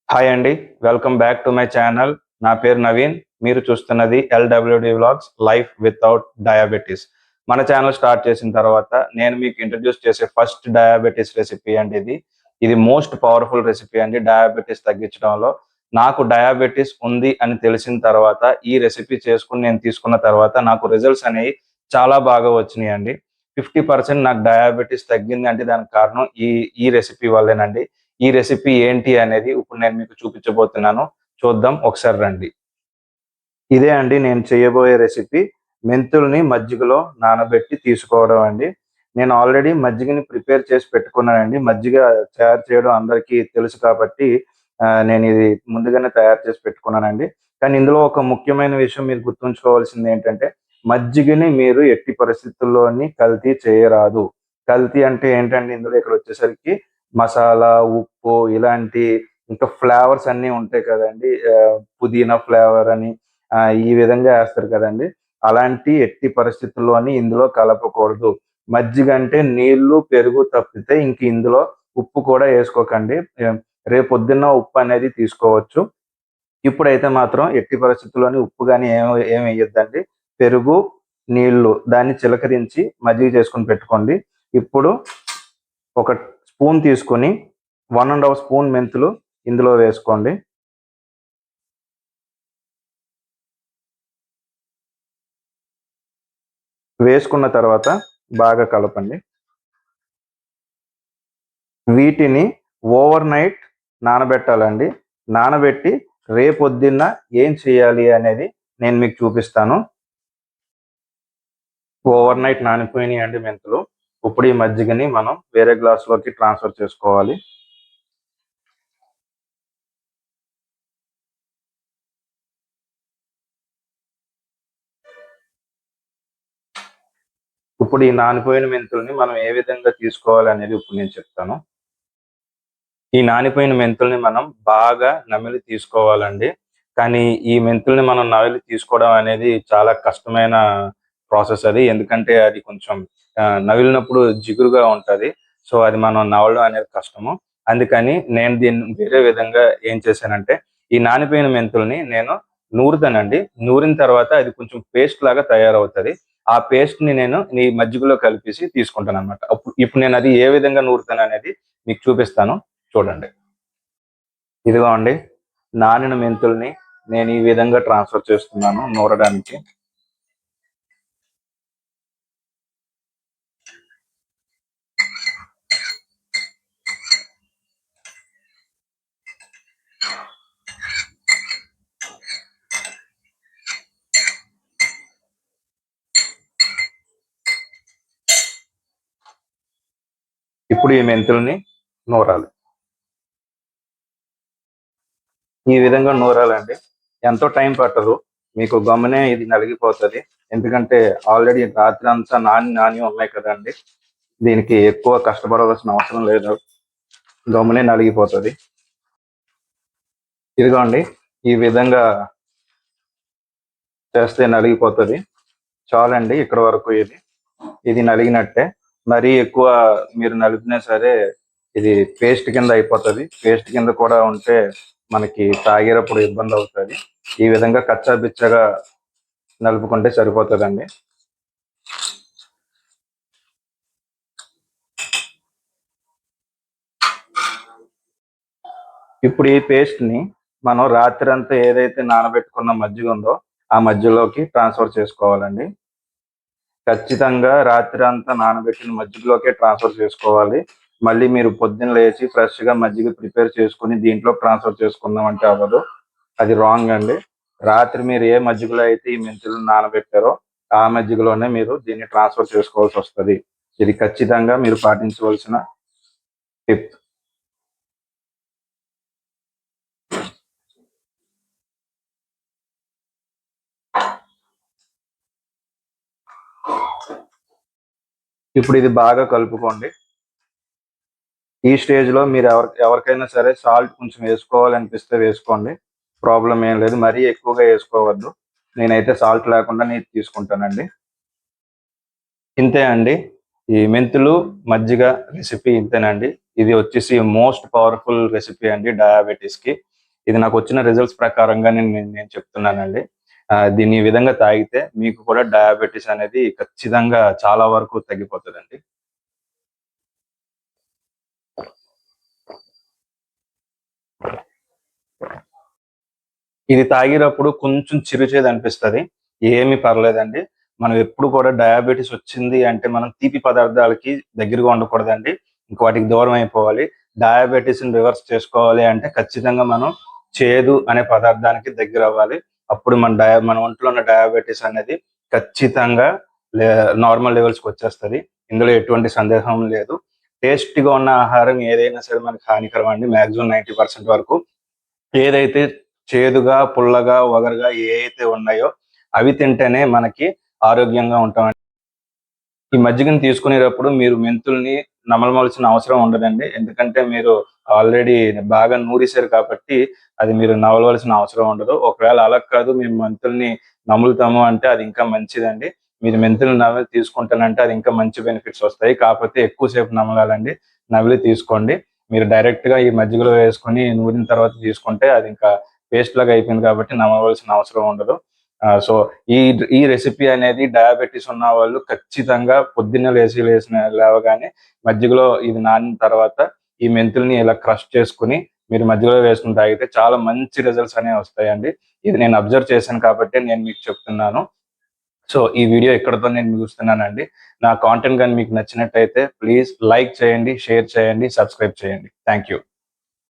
Hi అండి. Welcome back to my channel. నా పేరు నవీన్. మీరు చూస్తున్నది ఎల్‌డబ్ల్యూడీ వ్లాగ్స్ లైఫ్ వితౌట్ డయాబెటిస్. మన ఛానల్ స్టార్ట్ చేసిన తర్వాత నేను మీకు ఇంట్రొడ్యూస్ చేసే ఫస్ట్ డయాబెటిస్ రెసిపీ అండి ఇది. ఇది మోస్ట్ పవర్‌ఫుల్ రెసిపీ అండి డయాబెటిస్ తగ్గించడంలో. నాకు డయాబెటిస్ ఉంది అని తెలిసిన తర్వాత ఈ రెసిపీ చేసుకొని నేను తీసుకున్న తర్వాత నాకు రిజల్ట్స్ అనేవి చాలా బాగా వచ్చినాయండి. 50% నాకు డయాబెటిస్ తగ్గిందంటే దానికి కారణం ఈ ఈ రెసిపీ వల్లేనండి. ఈ రెసిపీ ఏంటి అనేది ఇప్పుడు నేను మీకు చూపించబోతున్నాను. చూద్దాం ఒకసారి రండి. ఇదే అండి నేను చేయబోయే రెసిపీ. మెంతుల్ని మజ్జిగలో నానబెట్టి తీసుకోవడం అండి. నేను ఆల్రెడీ మజ్జిగని ప్రిపేర్ చేసి పెట్టుకున్నానండి. మజ్జిగ తయారు చేయడం అందరికీ తెలుసు కాబట్టి నేనిది ముందుగానే తయారు చేసి పెట్టుకున్నానండి. కానీ ఇందులో ఒక ముఖ్యమైన విషయం మీరు గుర్తుంచుకోవాల్సిందేంటంటే, మజ్జిగని మీరు ఎట్టి పరిస్థితుల్లోని కల్తీ చేయరాదు. కల్తీ అంటే ఏంటండి ఇందులో ఇక్కడొచ్చేసరికి మసాలా, ఉప్పు ఇలాంటి ఇంకా ఫ్లేవర్స్ అన్నీ ఉంటాయి కదండీ! పుదీనా ఫ్లేవర్ అని ఈ విధంగా ఏస్తారు కదండీ! అలాంటి ఎట్టి పరిస్థితుల్లోని ఇందులో కలపకూడదు. మజ్జిగంటే నీళ్లు, పెరుగు తప్పితే ఇంక ఇందులో ఉప్పు కూడా ఏసుకోకండి. రేపొద్దున్న ఉప్పనేది తీసుకోవచ్చు. ఇప్పుడైతే మాత్రం ఎట్టి పరిస్థితుల్లోని ఉప్పు గాని ఏమెయొద్దండి. పెరుగు, నీళ్లు దాన్ని చిలకరించి మజ్జిగ చేసుకొని పెట్టుకోండి. ఇప్పుడు ఒక స్పూన్ తీసుకొని 1 ½ స్పూన్ మెంతులు ఇందులో వేసుకోండి. వేసుకున్న తర్వాత బాగా కలపండి. వీటిని ఓవర్ నైట్ నానబెట్టాలండి. నానబెట్టి రేపొద్దున్న ఏం చేయాలి అనేది నేను మీకు చూపిస్తాను. ఓవర్ నైట్ నానిపోయినాయండి మెంతులు. ఇప్పుడు ఈ మజ్జిగని మనం వేరే గ్లాస్‌లోకి ట్రాన్స్‌ఫర్ చేసుకోవాలి. ఇప్పుడు ఈ నానిపోయిన మెంతుల్ని మనం ఏ విధంగా తీసుకోవాలనేది ఇప్పుడు నేను చెప్తాను. ఈ నానిపోయిన మెంతుల్ని మనం బాగా నమిలి తీసుకోవాలండి. కానీ ఈ మెంతుల్ని మనం నమిలి తీసుకోవడం అనేది చాలా కష్టమైన ప్రాసెస్ అది. ఎందుకంటే అది కొంచెం నమిలినప్పుడు జిగురుగా ఉంటది. సో, అది మనం నమలడం అనేది కష్టము. అందుకని నేను దీన్ని వేరే విధంగా ఏం చేశానంటే, ఈ నానిపోయిన మెంతుల్ని నేను నూరుతానండి. నూరిన తర్వాత అది కొంచెం పేస్ట్ లాగా తయారవుతది. ఆ పేస్ట్‌ని నేను ఈ మజ్జిగలో కలిపేసి తీసుకుంటాననమాట. ఇప్పుడు నేనది ఏ విధంగా నూరుతాననేది మీకు చూపిస్తాను. చూడండి. ఇదిగో అండి నానిన మెంతుల్ని నేను ఈ విధంగా ట్రాన్స్‌ఫర్ చేస్తున్నాను నూరడానికి. ఇప్పుడు ఈ మెంతుల్ని నూరాలి. ఈ విధంగా నూరాలండి. ఎంతో టైం పట్టదు. మీకు గమ్మునే ఇది నలిగిపోతది. ఎందుకంటే ఆల్రెడీ రాత్రంతా నాని ఉన్నాయి కదండీ! దీనికి ఎక్కువ కష్టపడవలసిన అవసరం లేదు. గమ్మునే నలిగిపోతది. ఇదిగోండి ఈ విధంగా చేస్తే నలిగిపోతది. చాలండి ఇక్కడి వరకు ఇది. ఇది నలిగినట్టే. మరీ ఎక్కువ మీరు నలిపినా సరే ఇది పేస్ట్ కింద అయిపోతది. పేస్ట్ కింద కూడా ఉంటే మనకి తాగేటప్పుడు ఇబ్బందవుతది. ఈ విధంగా కచ్చా బిచ్చాగా నలుపుకుంటే సరిపోతదండి. ఇప్పుడు ఈ పేస్ట్‌ని మనం రాత్రంతా ఏదైతే నానబెట్టుకున్న మజ్జిగ ఉందో, ఆ మజ్జిగలోకి ట్రాన్స్‌ఫర్ చేసుకోవాలండి. ఖచ్చితంగా రాత్రంతా నానబెట్టిన మజ్జిగలోకే ట్రాన్స్‌ఫర్ చేసుకోవాలి. మళ్ళీ మీరు పొద్దున్న లేచి ఫ్రెష్‌గా మజ్జిగ ప్రిపేర్ చేసుకొని దీంట్లోకి ట్రాన్స్‌ఫర్ చేసుకుందామంటే అవ్వదు. అది రాంగ్ అండి. రాత్రి మీరు ఏ మజ్జిగలో అయితే ఈ మెంతులను నానబెట్టారో, ఆ మజ్జిగలోనే మీరు దీన్ని ట్రాన్స్‌ఫర్ చేసుకోవాల్సొస్తది. ఇది ఖచ్చితంగా మీరు పాటించవలసిన టిప్. ఇప్పుడు ఇది బాగా కలుపుకోండి. ఈ స్టేజ్‌లో మీరు ఎవరికైనా సరే సాల్ట్ కొంచెం వేసుకోవాలనిపిస్తే వేసుకోండి. ప్రాబ్లమ్ ఏం లేదు. మరీ ఎక్కువగా ఏసుకోవద్దు. నేనైతే సాల్ట్ లేకుండానే ఇది తీసుకుంటానండి. ఇంతే అండి. ఈ మెంతులు, మజ్జిగ రెసిపీ ఇంతేనండి. ఇది వచ్చేసి మోస్ట్ పవర్‌ఫుల్ రెసిపీ అండి డయాబెటిస్‌కి. ఇది నాకు వచ్చిన రిజల్ట్స్ ప్రకారంగా నేను చెప్తున్నానండి. దీన్ని ఈ విధంగా తాగితే మీకు కూడా డయాబెటిస్ అనేది ఖచ్చితంగా చాలా వరకు తగ్గిపోతదండి. ఇది తాగినప్పుడు కొంచెం చిరుచేదనిపిస్తది. ఏమి పర్లేదండి. మనం ఎప్పుడు కూడా డయాబెటిస్ వచ్చింది అంటే మనం తీపి పదార్థాలకి దగ్గరగా ఉండకూడదండి. ఇంక వాటికి దూరం అయిపోవాలి. డయాబెటిస్‌ని రివర్స్ చేసుకోవాలి అంటే ఖచ్చితంగా మనం చేదు అనే పదార్థానికి దగ్గరవ్వాలి. అప్పుడు మన ఒంట్లో ఉన్న డయాబెటిస్ అనేది ఖచ్చితంగా లే నార్మల్ లెవెల్స్‌కొచ్చేస్తది. ఇందులో ఎటువంటి సందేహం లేదు. టేస్టీగా ఉన్న ఆహారం ఏదైనా సరే మనకు హానికరం అండి. మాక్సిమం 90% వరకు. ఏదైతే చేదుగా, పుల్లగా, వగరుగా ఏయైతే ఉన్నాయో అవి తింటేనే మనకి ఆరోగ్యంగా ఉంటామండి. ఈ మజ్జిగని తీసుకునేటప్పుడు మీరు మెంతుల్ని నమలవలసిన అవసరం ఉండదండి. ఎందుకంటే మీరు ఆల్రెడీ బాగా నూరేసారు కాబట్టి అది మీరు నమలవలసిన అవసరం ఉండదు. ఒకవేళ అలా కాదు మేము మెంతుల్ని నములుతాము అంటే అది ఇంకా మంచిదండి. మీరు మెంతుల్ని నమిలి తీసుకుంటానంటే అది ఇంకా మంచి బెనిఫిట్స్ వస్తాయి. కాకపోతే ఎక్కువ సేపు నమలాలండి. నమిలి తీసుకోండి. మీరు డైరెక్ట్‌గా ఈ మజ్జిగలో వేసుకొని నూరిన తర్వాత తీసుకుంటే అది ఇంకా పేస్ట్ లాగా అయిపోయింది కాబట్టి నమలవలసిన అవసరం ఉండదు. సో ఈ ఈ రెసిపీ అనేది డయాబెటిస్ ఉన్నవాళ్ళు ఖచ్చితంగా పొద్దున్నే లేవగానే మజ్జిగలో ఇది నానిన తర్వాత ఈ మెంతుల్ని ఇలా క్రష్ చేసుకొని మీరు మధ్యలో వేసుకొని తాగితే చాలా మంచి రిజల్ట్స్ అనేవి వస్తాయండి. ఇది నేను అబ్జర్వ్ చేశాను కాబట్టే నేను మీకు చెప్తున్నాను. సో ఈ వీడియో ఇక్కడితో నేను ముగిస్తున్నానండి. నా కాంటెంట్ గాని మీకు నచ్చినట్టయితే ప్లీజ్ లైక్ చేయండి, షేర్ చేయండి, సబ్స్క్రైబ్ చేయండి. Thank you.